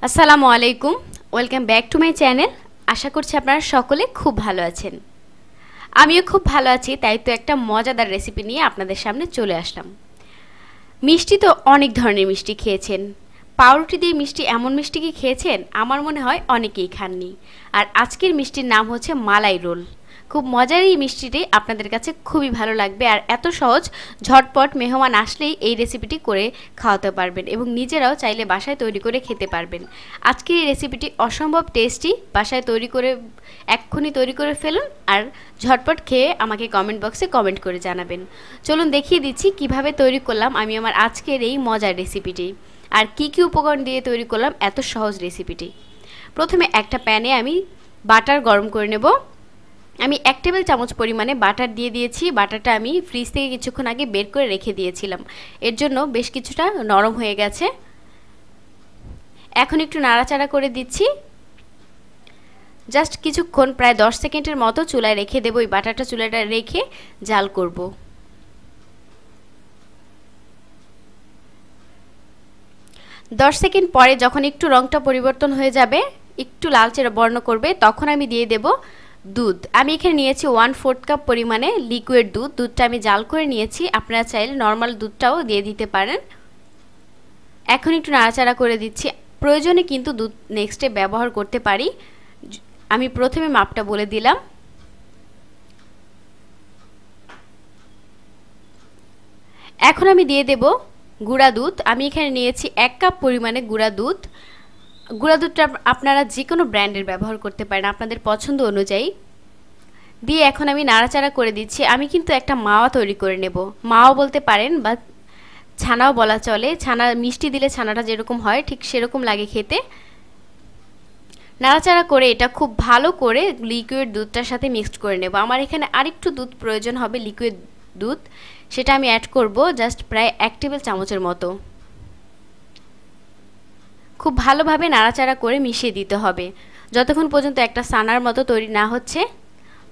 আসসালামু আলাইকুম, welcome back to my channel. আশা করছি আপনারা সকলে খুব ভালো আছেন। আমিও খুব ভালো আছি, তাই তো একটা মজাদার রেসিপি নিয়ে আপনাদের সামনে চলে আসলাম। মিষ্টি তো অনেক ধরনের মিষ্টি খেয়েছেন। পাউরুটি দিয়ে মিষ্টি, এমন মিষ্টি কি খেয়েছেন? আমার মনে হয় অনেকেই খাননি। আর আজকের মিষ্টির নাম হচ্ছে মালাই রোল। খুব মজার এই মিষ্টিটি আপনাদের কাছে খুবই ভালো লাগবে, আর এত সহজ, ঝটপট মেহমান আসলেই এই রেসিপিটি করে খাওয়াতে পারবেন এবং নিজেরাও চাইলে বাসায় তৈরি করে খেতে পারবেন। আজকের এই রেসিপিটি অসম্ভব টেস্টি। বাসায় তৈরি করে এক্ষুনি তৈরি করে ফেলুন আর ঝটপট খেয়ে আমাকে কমেন্ট বক্সে কমেন্ট করে জানাবেন। চলুন দেখিয়ে দিচ্ছি কিভাবে তৈরি করলাম আমি আমার আজকের এই মজার রেসিপিটি, আর কি কি উপকরণ দিয়ে তৈরি করলাম এত সহজ রেসিপিটি। প্রথমে একটা প্যানে আমি বাটার গরম করে নেব। আমি 1 টেবিল চামচ পরিমাণে বাটার দিয়ে দিয়েছি। বাটারটা আমি ফ্রিজ থেকে কিছুক্ষণ আগে বের করে রেখে দিয়েছিলাম, এর জন্য বেশ কিছুটা নরম হয়ে গেছে। এখন একটু নাড়াচাড়া করে দিচ্ছি। জাস্ট কিছুক্ষণ, প্রায় 10 সেকেন্ডের মতো চুলায় রেখে দেবো। এই বাটারটা চুলাটা রেখে জাল করব। দশ সেকেন্ড পরে যখন একটু রংটা পরিবর্তন হয়ে যাবে, একটু লালচে বর্ণ করবে, তখন আমি দিয়ে দেব দুধ। আমি এখানে নিয়েছি 1/4 কাপ পরিমাণে লিকুইড দুধ। দুধটা আমি জাল করে নিয়েছি, আপনারা চাইলে নর্মাল দুধটাও দিয়ে দিতে পারেন। এখন একটু নাড়াচাড়া করে দিচ্ছি। প্রয়োজনে কিন্তু দুধ নেক্সটে ব্যবহার করতে পারি। আমি প্রথমে মাপটা বলে দিলাম। এখন আমি দিয়ে দেব গুঁড়া দুধ। আমি এখানে নিয়েছি 1 কাপ পরিমাণে গুঁড়া দুধ। গুঁড়া দুধটা আপনারা যে কোনো ব্র্যান্ডের ব্যবহার করতে পারেন আপনাদের পছন্দ অনুযায়ী। দিয়ে এখন আমি নাড়াচাড়া করে দিচ্ছি। আমি কিন্তু একটা মাওয়া তৈরি করে নেব। মাওয়া বলতে পারেন বা ছানাও বলা চলে। ছানা মিষ্টি দিলে ছানাটা যেরকম হয় ঠিক সেরকম লাগে খেতে। নাড়াচাড়া করে এটা খুব ভালো করে লিকুইড দুধটার সাথে মিক্সড করে নেব। আমার এখানে আরেকটু দুধ প্রয়োজন হবে, লিকুইড দুধ, সেটা আমি অ্যাড করব জাস্ট প্রায় 1 টেবিল চামচের মতো। খুব ভালোভাবে নাড়াচাড়া করে মিশিয়ে দিতে হবে। যতক্ষণ পর্যন্ত একটা ছানার মতো তৈরি না হচ্ছে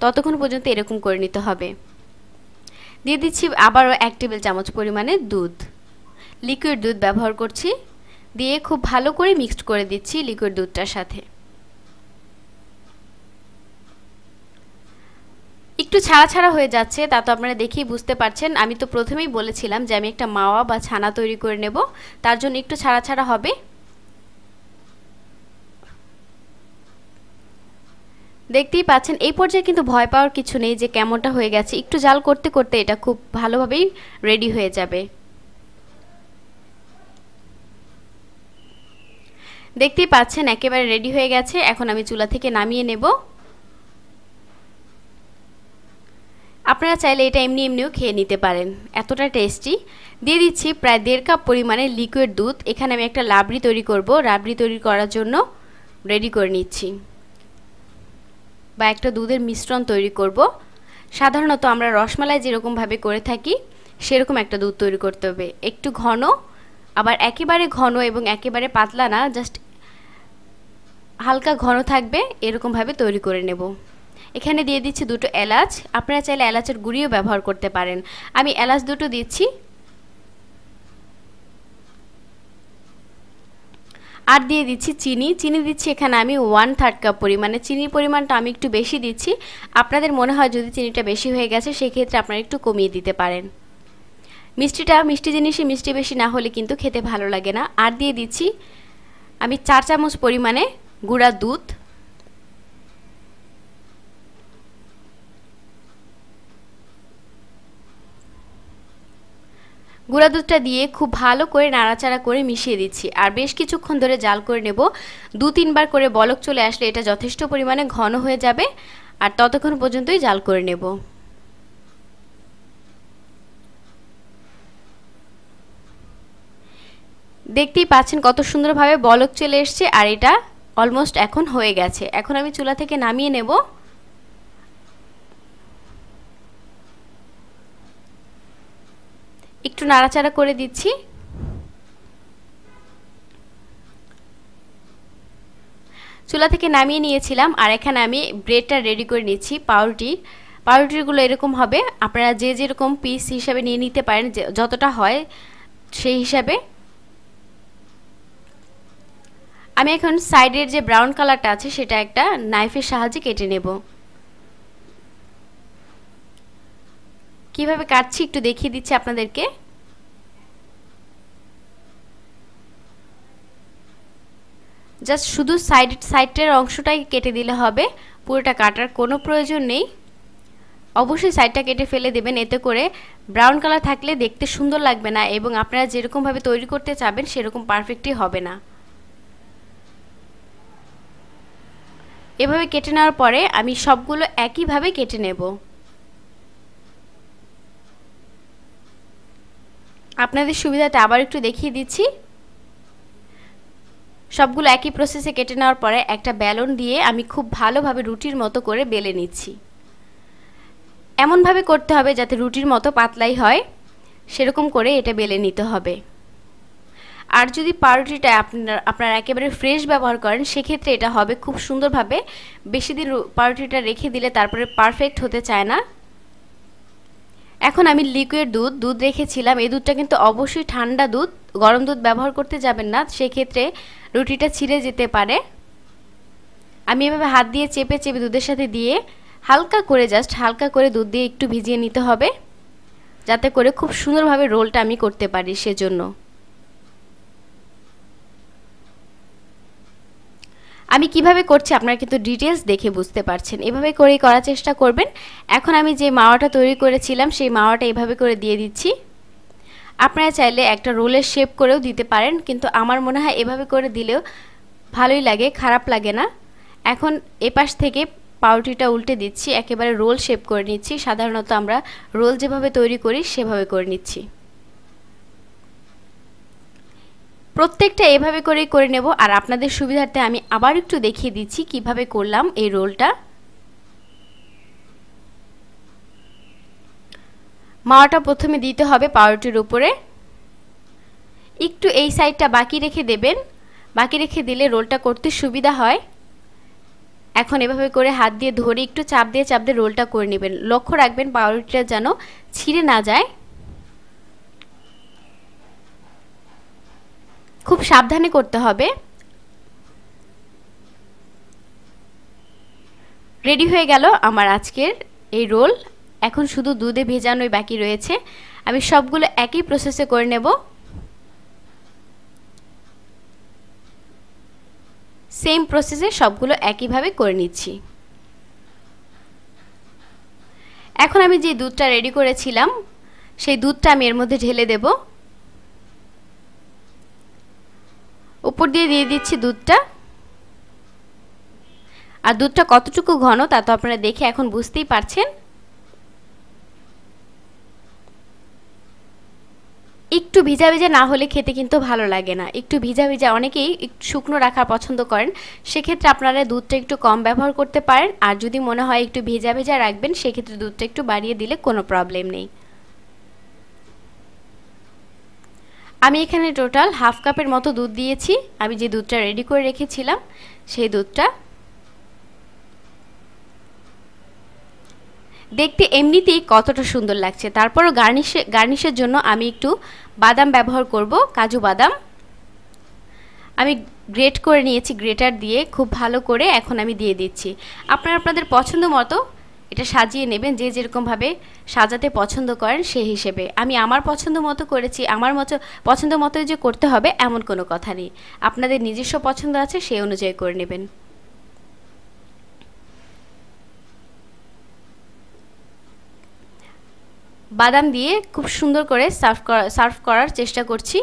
ততক্ষণ পর্যন্ত এরকম করে নিতে হবে। দিয়ে দিচ্ছি আবারও 1 টেবিল চামচ পরিমাণে দুধ, লিকুইড দুধ ব্যবহার করছি। দিয়ে খুব ভালো করে মিক্সড করে দিচ্ছি লিকুইড দুধটার সাথে। একটু ছাড়া ছাড়া হয়ে যাচ্ছে, তা তো আপনারা দেখেই বুঝতে পারছেন। আমি তো প্রথমেই বলেছিলাম যে আমি একটা মাওয়া বা ছানা তৈরি করে নেব, তার জন্য একটু ছাড়া ছাড়া হবে। দেখতেই পাচ্ছেন এই পর্যায়ে কিন্তু ভয় পাওয়ার কিছু নেই যে কেমনটা হয়ে গেছে। একটু জাল করতে করতে এটা খুব ভালোভাবেই রেডি হয়ে যাবে। দেখতেই পাচ্ছেন একেবারে রেডি হয়ে গেছে। এখন আমি চুলা থেকে নামিয়ে নেব। আপনারা চাইলে এটা এমনি এমনিও খেয়ে নিতে পারেন, এতটা টেস্টি। দিয়ে দিচ্ছি প্রায় 1.5 কাপ পরিমাণে লিকুইড দুধ। এখানে আমি একটা রাবড়ি তৈরি করব। রাবড়ি তৈরি করার জন্য রেডি করে নিচ্ছি, বা একটা দুধের মিশ্রণ তৈরি করব। সাধারণত আমরা রসমালাই যেরকমভাবে করে থাকি সেরকম একটা দুধ তৈরি করতে হবে। একটু ঘন, আবার একেবারে ঘন এবং একেবারে পাতলা না, জাস্ট হালকা ঘন থাকবে, এরকমভাবে তৈরি করে নেব। এখানে দিয়ে দিচ্ছি 2টো এলাচ। আপনারা চাইলে এলাচের গুঁড়িও ব্যবহার করতে পারেন। আমি এলাচ 2টো দিচ্ছি। আর দিয়ে দিচ্ছি চিনি। চিনি দিচ্ছি এখানে আমি 1/3 কাপ পরিমাণে। চিনির পরিমাণটা আমি একটু বেশি দিচ্ছি। আপনাদের মনে হয় যদি চিনিটা বেশি হয়ে গেছে সেক্ষেত্রে আপনারা একটু কমিয়ে দিতে পারেন। মিষ্টি জিনিসই মিষ্টি বেশি না হলে কিন্তু খেতে ভালো লাগে না। আর দিয়ে দিচ্ছি আমি 4 চামচ পরিমাণে গুঁড়া দুধ। গুঁড়া দুধটা দিয়ে খুব ভালো করে নাড়াচাড়া করে মিশিয়ে দিচ্ছি, আর বেশ কিছুক্ষণ ধরে জাল করে নেব। 2-3 বার করে বলক চলে আসলে এটা যথেষ্ট পরিমাণে ঘন হয়ে যাবে, আর ততক্ষণ পর্যন্তই জাল করে নেব। দেখতেই পাচ্ছেন কত সুন্দরভাবে বলক চলে এসছে, আর এটা অলমোস্ট এখন হয়ে গেছে। এখন আমি চুলা থেকে নামিয়ে নেব। একটু নাড়াচাড়া করে দিচ্ছি। চুলা থেকে নামিয়ে নিয়েছিলাম, আর এখানে আমি ব্রেডটা রেডি করে নিচ্ছি। পাউরুটিগুলো এরকম হবে। আপনারা যে যেরকম পিস হিসাবে নিয়ে নিতে পারেন, যতটা হয় সেই হিসাবে। আমি এখন সাইডের যে ব্রাউন কালারটা আছে সেটা একটা নাইফের সাহায্যে কেটে নেব। কিভাবে কাটছি একটু দেখিয়ে দিচ্ছি আপনাদেরকে। জাস্ট শুধু সাইডের অংশটাই কেটে দিলে হবে, পুরোটা কাটার কোনো প্রয়োজন নেই। অবশ্যই সাইডটা কেটে ফেলে দেবেন, এতে করে ব্রাউন কালার থাকলে দেখতে সুন্দর লাগবে না এবং আপনারা যেরকমভাবে তৈরি করতে চাবেন সেরকম পারফেক্টই হবে না। এভাবে কেটে নেওয়ার পরে আমি সবগুলো একইভাবে কেটে নেব। আপনাদের সুবিধাতে আবার একটু দেখিয়ে দিচ্ছি। সবগুলো একই প্রসেসে কেটে নেওয়ার পরে একটা বেলন দিয়ে আমি খুব ভালোভাবে রুটির মতো করে বেলে নিচ্ছি। এমনভাবে করতে হবে যাতে রুটির মতো পাতলাই হয়, সেরকম করে এটা বেলে নিতে হবে। আর যদি পাউরুটিটা আপনারা একেবারে ফ্রেশ ব্যবহার করেন সেক্ষেত্রে এটা হবে খুব সুন্দরভাবে। বেশি দিন পাউরুটিটা রেখে দিলে তারপরে পারফেক্ট হতে চায় না। এখন আমি লিকুইড দুধ রেখেছিলাম, এই দুধটা কিন্তু অবশ্যই ঠান্ডা দুধ, গরম দুধ ব্যবহার করতে যাবেন না, সেক্ষেত্রে রুটিটা ছিঁড়ে যেতে পারে। আমি এভাবে হাত দিয়ে চেপে চেপে দুধের সাথে দিয়ে হালকা করে দুধ দিয়ে একটু ভিজিয়ে নিতে হবে, যাতে করে খুব সুন্দরভাবে রোলটা আমি করতে পারি। সেজন্য আমি কিভাবে করছি আপনারা কিন্তু ডিটেইলস দেখে বুঝতে পারছেন। এভাবে করেই করার চেষ্টা করবেন। এখন আমি যে মাওয়াটা তৈরি করেছিলাম সেই মাওয়াটা এভাবে করে দিয়ে দিচ্ছি। আপনারা চাইলে একটা রোলের শেপ করেও দিতে পারেন, কিন্তু আমার মনে হয় এভাবে করে দিলেও ভালোই লাগে, খারাপ লাগে না। এখন এপাশ থেকে পাউরুটিটা উল্টে দিচ্ছি, একেবারে রোল শেপ করে নিচ্ছি। সাধারণত আমরা রোল যেভাবে তৈরি করি সেভাবে করে নিচ্ছি। প্রত্যেকটা এভাবে করেই করে নেব। আর আপনাদের সুবিধার্থে আমি আবার একটু দেখিয়ে দিচ্ছি কিভাবে করলাম এই রোলটা। মাওয়াটা প্রথমে দিতে হবে পাউরুটির উপরে, একটু এই সাইডটা বাকি রেখে দেবেন, বাকি রেখে দিলে রোলটা করতে সুবিধা হয়। এখন এভাবে করে হাত দিয়ে ধরে একটু চাপ দিয়ে রোলটা করে নেবেন। লক্ষ্য রাখবেন পাউরুটিটা যেন ছিঁড়ে না যায়, খুব সাবধানে করতে হবে। রেডি হয়ে গেল আমার আজকের এই রোল। এখন শুধু দুধে ভেজানোই বাকি রয়েছে। আমি সবগুলো একই প্রসেসে করে নেব, সেম প্রসেসে সবগুলো একইভাবে করে নিচ্ছি। এখন আমি যে দুধটা রেডি করেছিলাম সেই দুধটা আমি এর মধ্যে ঢেলে দেব। উপর দিয়ে দিচ্ছি দুধটা। আর দুধটা কতটুকু ঘন তা তো আপনারা দেখে এখন বুঝতেই পারছেন। একটু ভিজা ভিজা না হলে খেতে কিন্তু ভালো লাগে না। একটু ভিজা ভিজা, অনেকেই একটু শুকনো রাখা পছন্দ করেন, সেক্ষেত্রে আপনারা দুধটা একটু কম ব্যবহার করতে পারেন। আর যদি মনে হয় একটু ভেজা ভেজা রাখবেন সেক্ষেত্রে দুধটা একটু বাড়িয়ে দিলে কোনো প্রবলেম নেই। আমি এখানে টোটাল হাফ কাপের মতো দুধ দিয়েছি। আমি যে দুধটা রেডি করে রেখেছিলাম সেই দুধটা। দেখতে এমনিতেই কতটা সুন্দর লাগছে। তারপরও গার্নিশের জন্য আমি একটু বাদাম ব্যবহার করব, কাজু বাদাম। আমি গ্রেট করে নিয়েছি, গ্রেটার দিয়ে খুব ভালো করে এখন আমি দিয়ে দিচ্ছি। আপনারা আপনাদের পছন্দ মতো এটা সাজিয়ে নেবেন, যে যেরকমভাবে সাজাতে পছন্দ করেন সেই হিসেবে। আমি আমার পছন্দ মতো করেছি, আমার পছন্দ মতো যে করতে হবে এমন কোনো কথা নেই। আপনাদের নিজস্ব পছন্দ আছে, সেই অনুযায়ী করে নেবেন। বাদাম দিয়ে খুব সুন্দর করে সার্ভ করার চেষ্টা করছি।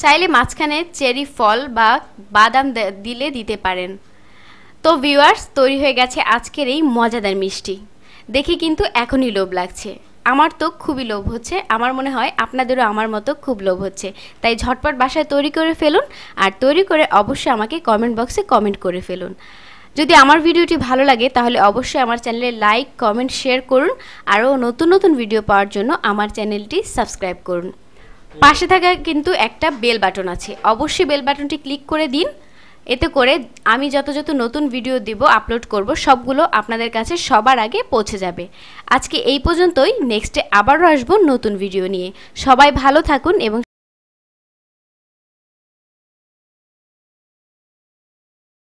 চাইলে মাঝখানে চেরি ফল বা বাদাম দিলে দিতে পারেন। তো ভিউয়ার্স, তৈরি হয়ে গেছে আজকের এই মজাদার মিষ্টি। দেখে কিন্তু এখনই লোভ লাগছে। আমার তো খুবই লোভ হচ্ছে। আমার মনে হয় আপনাদেরও আমার মতো খুব লোভ হচ্ছে। তাই ঝটপট বাসায় তৈরি করে ফেলুন, আর তৈরি করে অবশ্যই আমাকে কমেন্ট বক্সে কমেন্ট করে ফেলুন। যদি আমার ভিডিওটি ভালো লাগে তাহলে অবশ্যই আমার চ্যানেলে লাইক, কমেন্ট, শেয়ার করুন। আরও নতুন নতুন ভিডিও পাওয়ার জন্য আমার চ্যানেলটি সাবস্ক্রাইব করুন। পাশে থাকা কিন্তু একটা বেল বাটন আছে, অবশ্যই বেল বাটনটি ক্লিক করে দিন, এতে করে আমি যত যত নতুন ভিডিও দিব আপলোড করব সবগুলো আপনাদের কাছে সবার আগে পৌঁছে যাবে। আজকে এই পর্যন্তই, নেক্সটে আবারও আসবো নতুন ভিডিও নিয়ে। সবাই ভালো থাকুন এবং